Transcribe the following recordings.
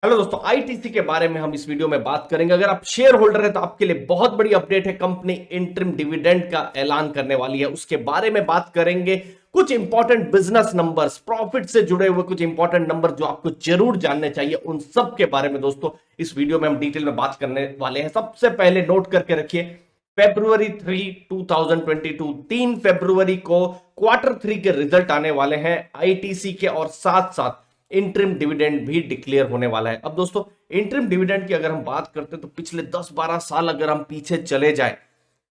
Hello दोस्तों, ITC के बारे में हम इस वीडियो में बात करेंगे। अगर आप शेयर होल्डर हैं तो आपके लिए बहुत बड़ी अपडेट है। कंपनी इंटरिम डिविडेंड का ऐलान करने वाली है, उसके बारे में बात करेंगे। कुछ इंपॉर्टेंट बिजनेस नंबर्स, प्रॉफिट से जुड़े हुए कुछ इंपॉर्टेंट नंबर जो आपको जरूर जानने चाहिए, उन सब के बारे में दोस्तों इस वीडियो में हम डिटेल में बात करने वाले हैं। सबसे पहले नोट करके रखिए, February 3, 2022, 3 फरवरी को Q3 के रिजल्ट आने वाले हैं आईटीसी के, और साथ साथ इंटरिम डिविडेंड भी डिक्लेयर होने वाला है। अब दोस्तों, इंटरिम डिविडेंड की अगर हम बात करते हैं तो पिछले 10-12 साल अगर हम पीछे चले जाएं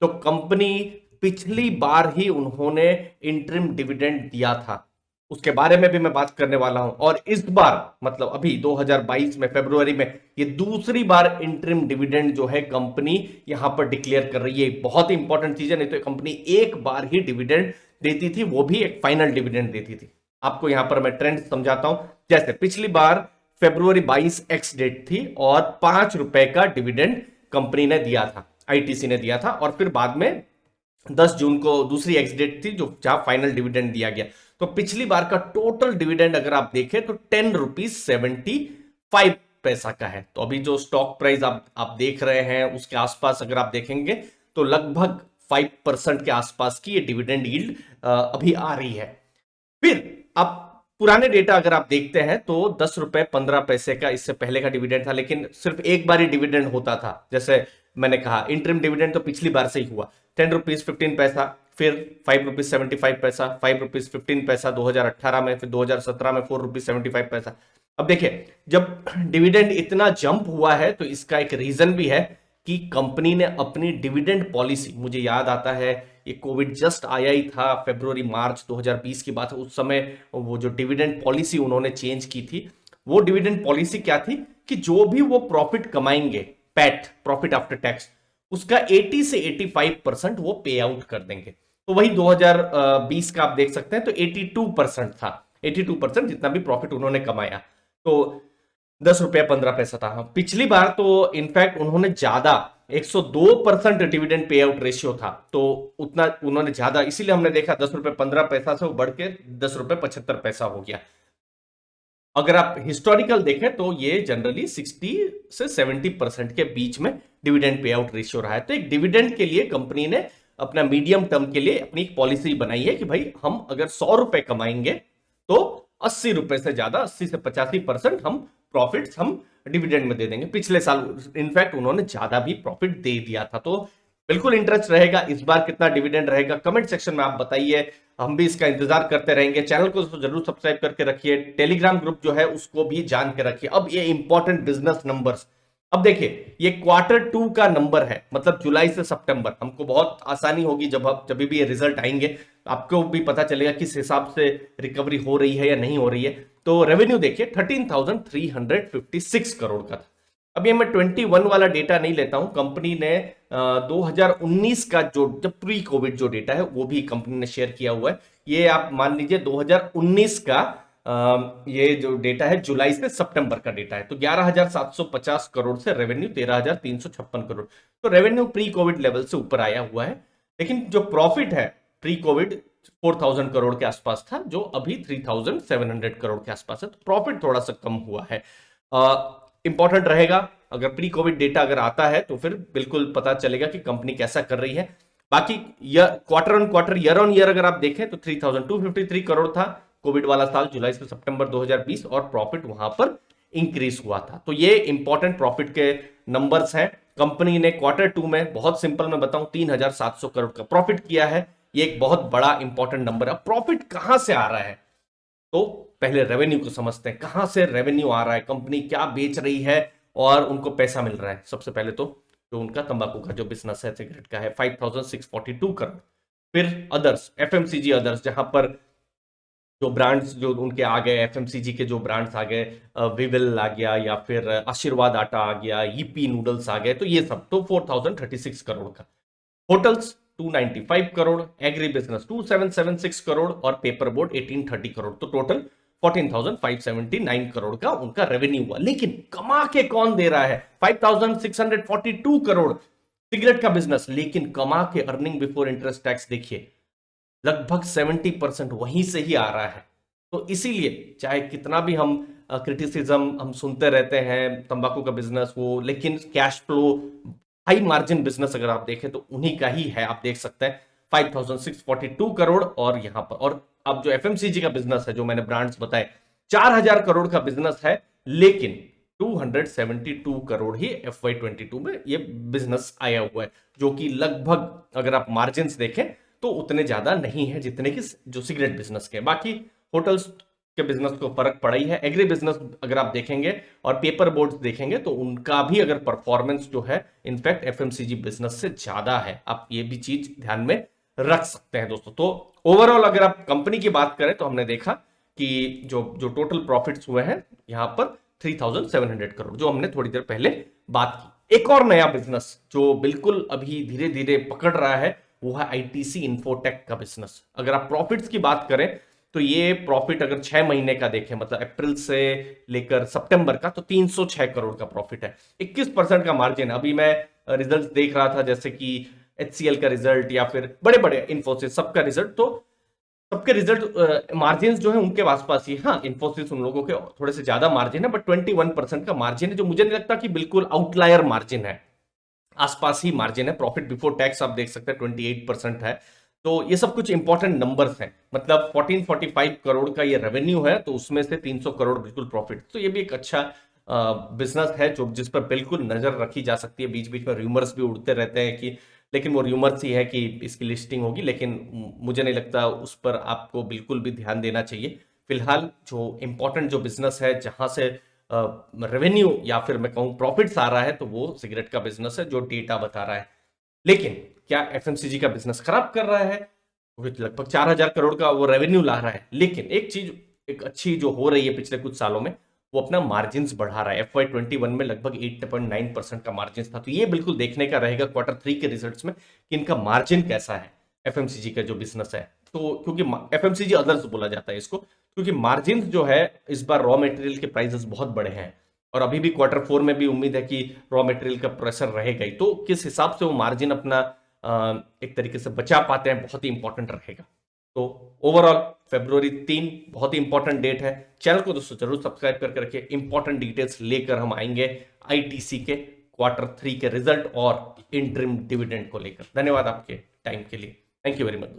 तो कंपनी पिछली बार ही उन्होंने इंटरिम डिविडेंड दिया था, उसके बारे में भी मैं बात करने वाला हूं। और इस बार मतलब अभी 2022 में फरवरी में ये दूसरी बार इंटरिम डिविडेंड जो है कंपनी यहां पर डिक्लेयर कर रही है। बहुत ही इंपॉर्टेंट चीज है, नहीं तो कंपनी एक बार ही डिविडेंड देती थी, वो भी एक फाइनल डिविडेंड देती थी। आपको यहां पर मैं ट्रेंड समझाता हूं। जैसे पिछली बार फरवरी 22 एक्स डेट थी और ₹5 का डिविडेंड कंपनी ने दिया था, आईटीसी ने दिया था, और फिर बाद में 10 जून को दूसरी एक्स डेट थी जो जहां फाइनल डिविडेंड दिया गया। तो पिछली बार का टोटल डिविडेंड अगर आप देखें तो ₹10.75 का है। तो अभी जो स्टॉक प्राइस आप देख रहे हैं उसके आसपास अगर आप देखेंगे तो लगभग 5% के आसपास की ये डिविडेंड यील्ड अभी आ रही है। फिर आप पुराने डेटा अगर आप देखते हैं तो ₹10.15 का इससे पहले का डिविडेंड था, लेकिन सिर्फ एक बार ही डिविडेंड होता था। जैसे मैंने कहा, इंटरिम डिविडेंड तो पिछली बार से ही हुआ, ₹10.15, फिर ₹5.75, ₹5.15 2018 में, फिर 2017 में ₹4.75। अब देखिए, जब डिविडेंड इतना जंप हुआ है तो इसका एक रीजन भी है कि कंपनी ने अपनी डिविडेंड पॉलिसी, मुझे याद आता है ये कोविड जस्ट आया ही था, फरवरी मार्च 2020 की बात है, उस समय वो जो डिविडेंड पॉलिसी उन्होंने चेंज की थी, वो डिविडेंड पॉलिसी क्या थी कि जो भी वो प्रॉफिट कमाएंगे, पैट प्रॉफिट आफ्टर टैक्स, उसका 80 से 85% वो पे आउट कर देंगे। तो वही 2020 का आप देख सकते हैं, तो 82% था, 82% जितना भी प्रॉफिट उन्होंने कमाया। तो ₹10.15 था। हाँ, पिछली बार तो इनफैक्ट उन्होंने ज्यादा 102% डिविडेंड पे आउट रेशियो था, तो उतना उन्होंने ज्यादा, इसीलिए हमने देखा ₹10.15 से वो बढ़ के ₹10.75 हो गया। अगर आप हिस्टोरिकल देखें तो ये जनरली 60 से 70% के बीच में डिविडेंड पे आउट रेशियो रहा है। तो एक डिविडेंड के लिए कंपनी ने अपना मीडियम टर्म के लिए अपनी एक पॉलिसी बनाई है कि भाई हम अगर ₹100 कमाएंगे तो ₹80 से ज्यादा, 80 से 85% हम प्रॉफिट्स हम डिविडेंड में दे देंगे। पिछले साल इनफैक्ट उन्होंने ज्यादा भी प्रॉफिट दे दिया था। तो बिल्कुल इंटरेस्ट रहेगा इस बार कितना डिविडेंड रहेगा, कमेंट सेक्शन में आप बताइए, हम भी इसका इंतजार करते रहेंगे। चैनल को तो जरूर सब्सक्राइब करके रखिए, टेलीग्राम ग्रुप जो है उसको भी जान के रखिए। अब ये इंपॉर्टेंट बिजनेस नंबर्स, अब देखिए ये Q2 का नंबर है, मतलब जुलाई से सितंबर। हमको बहुत आसानी होगी जब भी ये रिजल्ट आएंगे, आपको भी पता चलेगा किस हिसाब से रिकवरी हो रही है या नहीं हो रही है। तो रेवेन्यू देखिए 13,356 करोड़ का था। अब ये मैं 21 वाला डेटा नहीं लेता हूं, कंपनी ने 2019 का जो जब प्री कोविड जो डेटा है वो भी कंपनी ने शेयर किया हुआ है। ये आप मान लीजिए 2019 का ये जो डेटा है जुलाई से सितंबर का डेटा है, तो 11,750 करोड़ से रेवेन्यू 13,356 करोड़। तो रेवेन्यू प्री कोविड लेवल से ऊपर आया हुआ है, लेकिन जो प्रॉफिट है प्री कोविड 4,000 करोड़ के आसपास था, जो अभी 3,700 करोड़ के आसपास है। तो प्रॉफिट थोड़ा सा कम हुआ है। इंपॉर्टेंट रहेगा, अगर प्री कोविड डेटा अगर आता है तो फिर बिल्कुल पता चलेगा कि कंपनी कैसा कर रही है। बाकी quarter on quarter, year on year अगर आप देखें तो 3,253 करोड़ था कोविड वाला साल, जुलाई से सितंबर 2020, और प्रॉफिट वहां पर इंक्रीज हुआ था। तो ये इंपॉर्टेंट प्रॉफिट के नंबर्स हैं। कंपनी ने Q2 में, बहुत सिंपल मैं बताऊं, 3,700 करोड़ का प्रॉफिट किया है। ये एक बहुत बड़ा इंपॉर्टेंट नंबर है। प्रॉफिट कहां से आ रहा है, तो पहले रेवेन्यू को समझते हैं, कहां से रेवेन्यू आ रहा है, कंपनी क्या बेच रही है और उनको पैसा मिल रहा है। सबसे पहले तो जो उनका तंबाकू का जो बिजनेस है, सिगरेट का है, 5,642 करोड़। फिर अदर्स, एफएमसीजी अदर्स, जहां पर जो ब्रांड्स जो उनके आ गए, एफएमसीजी के जो ब्रांड्स आ गए, विविल आ गया, या फिर आशीर्वाद आटा आ गया, ईपी नूडल्स आ गए, तो ये सब तो 4,036 करोड़ का। Hotels 295 crore, agri business 2,776 crore, और पेपर बोर्ड 1,830 करोड़। तो टोटल 14,579 करोड़ का उनका रेवेन्यू हुआ। लेकिन कमा के कौन दे रहा है? 5,642 करोड़ सिगरेट का बिजनेस, लेकिन कमा के अर्निंग बिफोर इंटरेस्ट टैक्स देखिए लगभग 70% वहीं से ही आ रहा है। तो इसीलिए चाहे कितना भी हम क्रिटिसिज्म हम सुनते रहते हैं, तंबाकू का बिजनेस वो, लेकिन cash flow high margin business अगर आप देखें तो उन्हीं का ही है। आप देख सकते हैं 5642 करोड़, और यहां पर, और अब जो एफएमसीजी का बिजनेस है जो मैंने ब्रांड्स बताए 4000 करोड़ का बिजनेस है, लेकिन 272 करोड़ ही FY22 में ये बिजनेस आया हुआ है, जो कि लगभग अगर आप मार्जिन देखें तो उतने ज्यादा नहीं है जितने कि जो सिगरेट बिजनेस के। बाकी होटल्स के बिजनेस को फर्क पड़ा ही है। एग्री बिजनेस अगर आप देखेंगे और पेपर बोर्ड्स देखेंगे तो उनका भी अगर परफॉर्मेंस जो है इनफैक्ट एफएमसीजी बिजनेस से ज्यादा है। आप ये भी चीज ध्यान में रख सकते हैं दोस्तों। तो ओवरऑल अगर आप कंपनी की बात करें तो हमने देखा कि जो जो टोटल प्रॉफिट्स हुए हैं यहां पर 3700 करोड़, जो हमने थोड़ी देर पहले बात की। एक और नया बिजनेस जो बिल्कुल अभी धीरे धीरे पकड़ रहा है वो है आईटीसी इन्फोटेक का बिजनेस। अगर आप प्रॉफिट्स की बात करें तो ये प्रॉफिट अगर 6 महीने का देखें, मतलब अप्रैल से लेकर सितंबर का, तो 306 करोड़ का प्रॉफिट है, 21% का मार्जिन। अभी मैं रिजल्ट देख रहा था जैसे कि HCL का रिजल्ट या फिर बड़े बड़े इन्फोसिस, सबका रिजल्ट, तो सबके रिजल्ट मार्जिन जो है उनके आसपास ही। हाँ, इन्फोसिस उन लोगों के थोड़े से ज्यादा मार्जिन है, बट 21% का मार्जिन है, जो मुझे नहीं लगता कि बिल्कुल आउटलायर मार्जिन है, आसपास ही मार्जिन है। प्रॉफिट बिफोर टैक्स आप देख सकते हैं 28% है। तो ये सब कुछ इंपॉर्टेंट नंबर्स हैं, मतलब 1445 करोड़ का ये रेवेन्यू है, तो उसमें से 300 करोड़ बिल्कुल प्रॉफिट। तो ये भी एक अच्छा बिजनेस है जो जिस पर बिल्कुल नजर रखी जा सकती है। बीच बीच में रूमर्स भी उड़ते रहते हैं कि, लेकिन वो रूमर्स ही है कि इसकी लिस्टिंग होगी, लेकिन मुझे नहीं लगता उस पर आपको बिल्कुल भी ध्यान देना चाहिए। फिलहाल जो इंपॉर्टेंट जो बिजनेस है जहां से रेवेन्यू या फिर मैं कहूं प्रॉफिट्स आ रहा है, तो वो सिगरेट का बिजनेस है जो डेटा बता रहा है। लेकिन क्या एफएमसीजी का बिजनेस खराब कर रहा है? लगभग 4000 करोड़ का वो रेवेन्यू ला रहा है, लेकिन एक चीज एक अच्छी जो हो रही है पिछले कुछ सालों में, वो अपना मार्जिन बढ़ा रहा है। FY21 में लगभग 8.9% का मार्जिन था, तो ये बिल्कुल देखने का रहेगा Q3 के रिजल्ट्स में कि इनका मार्जिन कैसा है एफएमसीजी का जो बिजनेस है। तो क्योंकि एफएमसीजी अदर्स बोला जाता है इसको, क्योंकि मार्जिन जो है इस बार रॉ मटेरियल के प्राइसेस बहुत बढ़े हैं, और अभी भी Q4 में भी उम्मीद है कि रॉ मटेरियल का प्रेशर रहेगा ही, तो किस हिसाब से वो मार्जिन अपना एक तरीके से बचा पाते हैं, बहुत ही इंपॉर्टेंट रहेगा। तो ओवरऑल February 3 बहुत ही इंपॉर्टेंट डेट है। चैनल को दोस्तों जरूर सब्सक्राइब करके इंपॉर्टेंट डिटेल्स लेकर हम आएंगे आईटीसी के Q3 के रिजल्ट और इंटरिम डिविडेंड को लेकर। धन्यवाद आपके टाइम के लिए, थैंक यू वेरी मच दोस्तों।